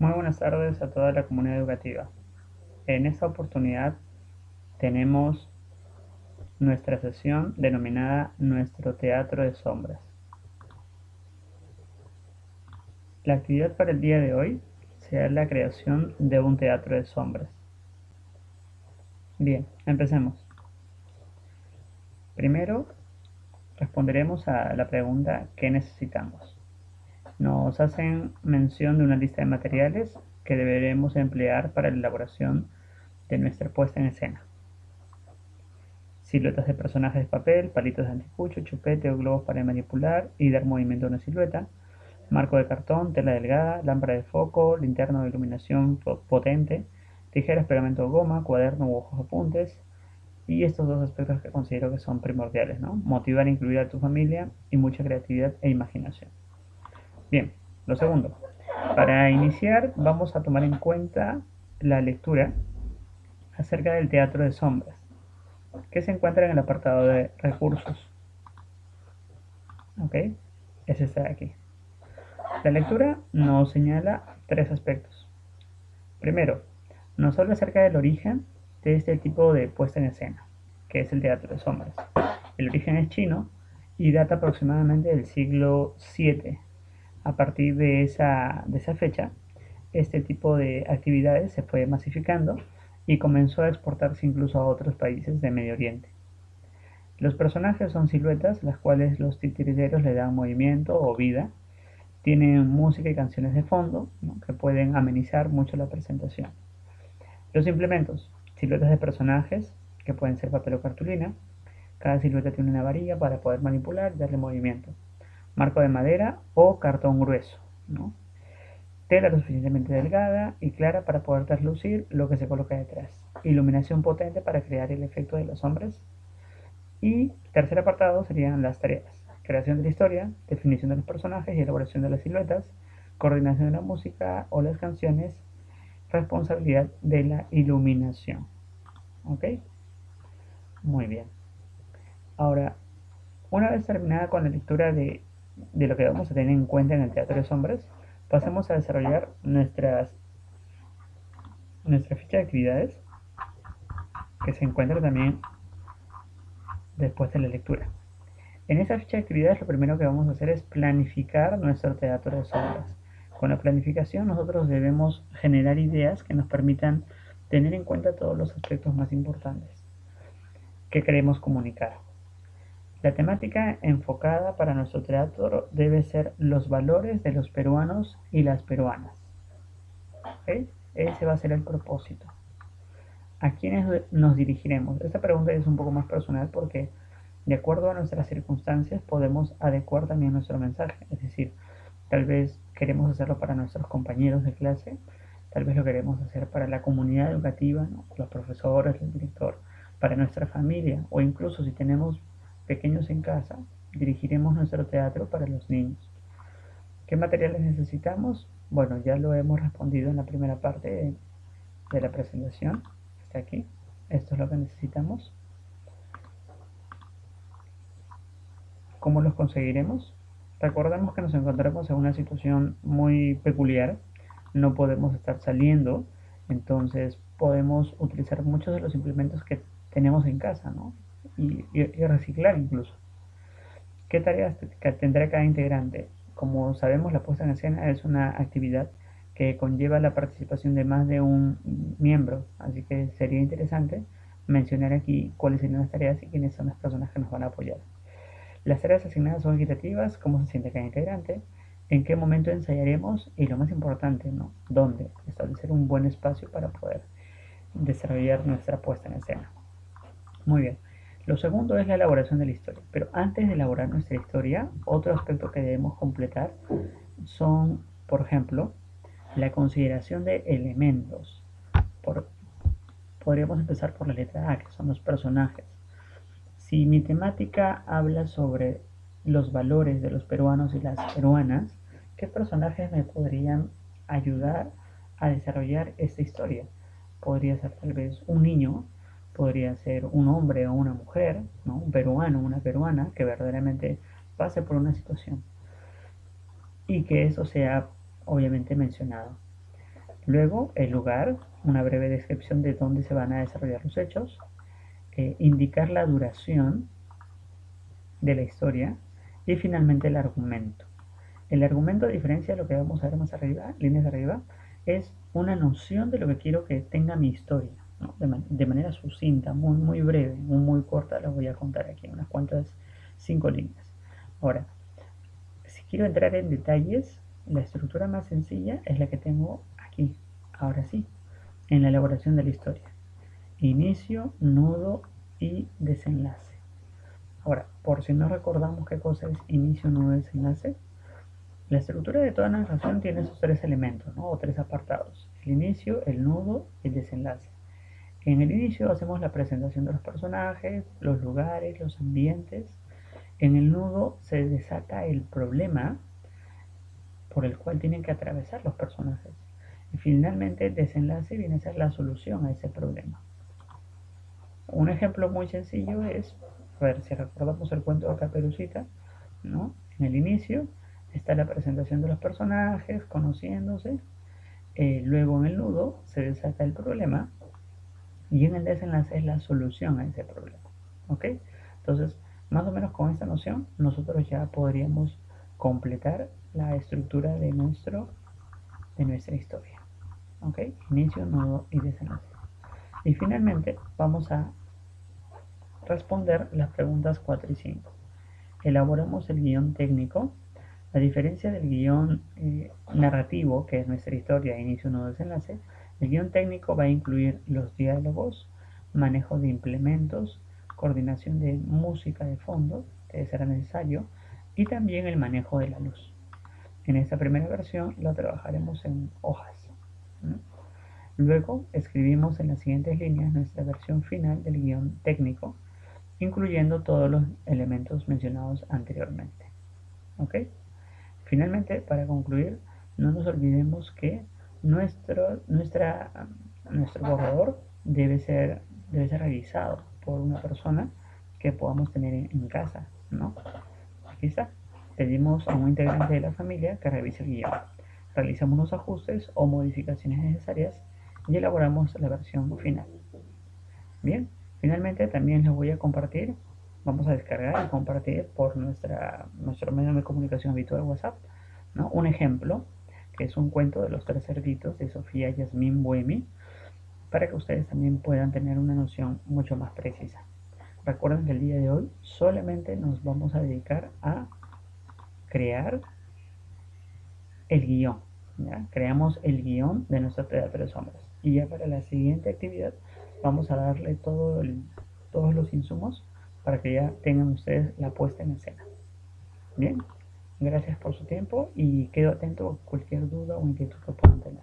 Muy buenas tardes a toda la comunidad educativa. En esta oportunidad tenemos nuestra sesión denominada Nuestro Teatro de Sombras. La actividad para el día de hoy será la creación de un teatro de sombras. Bien, empecemos. Primero responderemos a la pregunta ¿qué necesitamos? Nos hacen mención de una lista de materiales que deberemos emplear para la elaboración de nuestra puesta en escena. Siluetas de personajes de papel, palitos de anticucho, chupete o globos para manipular y dar movimiento a una silueta, marco de cartón, tela delgada, lámpara de foco, linterna de iluminación potente, tijeras, pegamento o goma, cuaderno u ojos apuntes. Y estos dos aspectos que considero que son primordiales, ¿no? Motivar e incluir a tu familia y mucha creatividad e imaginación. Bien, lo segundo. Para iniciar vamos a tomar en cuenta la lectura acerca del teatro de sombras, que se encuentra en el apartado de recursos. ¿Ok? Es esta de aquí. La lectura nos señala tres aspectos. Primero, nos habla acerca del origen de este tipo de puesta en escena, que es el teatro de sombras. El origen es chino y data aproximadamente del siglo VII. A partir de esa fecha, este tipo de actividades se fue masificando y comenzó a exportarse incluso a otros países de Medio Oriente. Los personajes son siluetas, las cuales los titiriteros le dan movimiento o vida. Tienen música y canciones de fondo, ¿no?, que pueden amenizar mucho la presentación. Los implementos: siluetas de personajes, que pueden ser papel o cartulina. Cada silueta tiene una varilla para poder manipular y darle movimiento. Marco de madera o cartón grueso, ¿no? Tela lo suficientemente delgada y clara para poder traslucir lo que se coloca detrás. Iluminación potente para crear el efecto de los hombres. Y tercer apartado serían las tareas: creación de la historia, definición de los personajes y elaboración de las siluetas, coordinación de la música o las canciones, responsabilidad de la iluminación. ¿Ok? Muy bien. Ahora, una vez terminada con la lectura de lo que vamos a tener en cuenta en el teatro de sombras, pasemos a desarrollar nuestra ficha de actividades, que se encuentra también después de la lectura. En esa ficha de actividades lo primero que vamos a hacer es planificar nuestro teatro de sombras. Con la planificación nosotros debemos generar ideas que nos permitan tener en cuenta todos los aspectos más importantes que queremos comunicar. La temática enfocada para nuestro teatro debe ser los valores de los peruanos y las peruanas. ¿Okay? Ese va a ser el propósito. ¿A quiénes nos dirigiremos? Esta pregunta es un poco más personal porque de acuerdo a nuestras circunstancias podemos adecuar también nuestro mensaje. Es decir, tal vez queremos hacerlo para nuestros compañeros de clase, tal vez lo queremos hacer para la comunidad educativa, ¿no?, los profesores, el director, para nuestra familia, o incluso si tenemos pequeños en casa, dirigiremos nuestro teatro para los niños. ¿Qué materiales necesitamos? Bueno, ya lo hemos respondido en la primera parte de la presentación. Está aquí. Esto es lo que necesitamos. ¿Cómo los conseguiremos? Recordemos que nos encontramos en una situación muy peculiar. No podemos estar saliendo, entonces podemos utilizar muchos de los implementos que tenemos en casa, ¿no? Y reciclar incluso. ¿Qué tareas tendrá cada integrante? Como sabemos, la puesta en escena es una actividad que conlleva la participación de más de un miembro, así que sería interesante mencionar aquí cuáles serían las tareas y quiénes son las personas que nos van a apoyar. Las tareas asignadas son equitativas: cómo se siente cada integrante, en qué momento ensayaremos y, lo más importante, ¿no?, dónde. Establecer un buen espacio para poder desarrollar nuestra puesta en escena. Muy bien. Lo segundo es la elaboración de la historia. Pero antes de elaborar nuestra historia, otro aspecto que debemos completar son, por ejemplo, la consideración de elementos. Por, Podríamos empezar por la letra A, que son los personajes. Si mi temática habla sobre los valores de los peruanos y las peruanas, ¿qué personajes me podrían ayudar a desarrollar esta historia? Podría ser tal vez un niño, podría ser un hombre o una mujer, ¿no?, un peruano o una peruana que verdaderamente pase por una situación y que eso sea obviamente mencionado. Luego, el lugar, una breve descripción de dónde se van a desarrollar los hechos, indicar la duración de la historia y finalmente el argumento. El argumento, a diferencia de lo que vamos a ver más arriba, líneas de arriba, es una noción de lo que quiero que tenga mi historia, ¿no? De manera sucinta, muy breve, muy corta, la voy a contar aquí en unas cuantas 5 líneas. Ahora, si quiero entrar en detalles, la estructura más sencilla es la que tengo aquí, ahora sí, en la elaboración de la historia. Inicio, nudo y desenlace. Ahora, por si no recordamos qué cosa es inicio, nudo, desenlace, la estructura de toda narración tiene esos tres elementos, ¿no? O tres apartados: el inicio, el nudo y el desenlace. En el inicio hacemos la presentación de los personajes, los lugares, los ambientes. En el nudo se desata el problema por el cual tienen que atravesar los personajes. Y finalmente el desenlace viene a ser la solución a ese problema. Un ejemplo muy sencillo es, a ver si recordamos el cuento de Caperucita, ¿no? En el inicio está la presentación de los personajes, conociéndose. Luego en el nudo se desata el problema y en el desenlace es la solución a ese problema. ¿Ok? Entonces, más o menos con esta noción, nosotros ya podríamos completar la estructura de nuestra historia. ¿Ok? Inicio, nudo y desenlace. Y finalmente vamos a responder las preguntas 4 y 5. Elaboramos el guión técnico. A diferencia del guión narrativo, que es nuestra historia, inicio, nudo, desenlace, el guión técnico va a incluir los diálogos, manejo de implementos, coordinación de música de fondo, que será necesario, y también el manejo de la luz. En esta primera versión lo trabajaremos en hojas. Luego escribimos en las siguientes líneas nuestra versión final del guión técnico, incluyendo todos los elementos mencionados anteriormente. ¿Ok? Finalmente, para concluir, no nos olvidemos que nuestro borrador debe ser revisado por una persona que podamos tener en casa, ¿no? Aquí está. Pedimos a un integrante de la familia que revise el guión. Realizamos los ajustes o modificaciones necesarias y elaboramos la versión final. Bien, finalmente también les voy a compartir, vamos a descargar y compartir por nuestro medio de comunicación habitual, WhatsApp, ¿no? Un ejemplo, que es un cuento de los tres cerditos de Sofía Yasmín Buemi, para que ustedes también puedan tener una noción mucho más precisa. Recuerden que el día de hoy solamente nos vamos a dedicar a crear el guión. ¿Ya? Creamos el guión de nuestro teatro de sombras. Y ya para la siguiente actividad vamos a darle todos los insumos para que ya tengan ustedes la puesta en escena. Bien, gracias por su tiempo y quedo atento a cualquier duda o inquietud que puedan tener.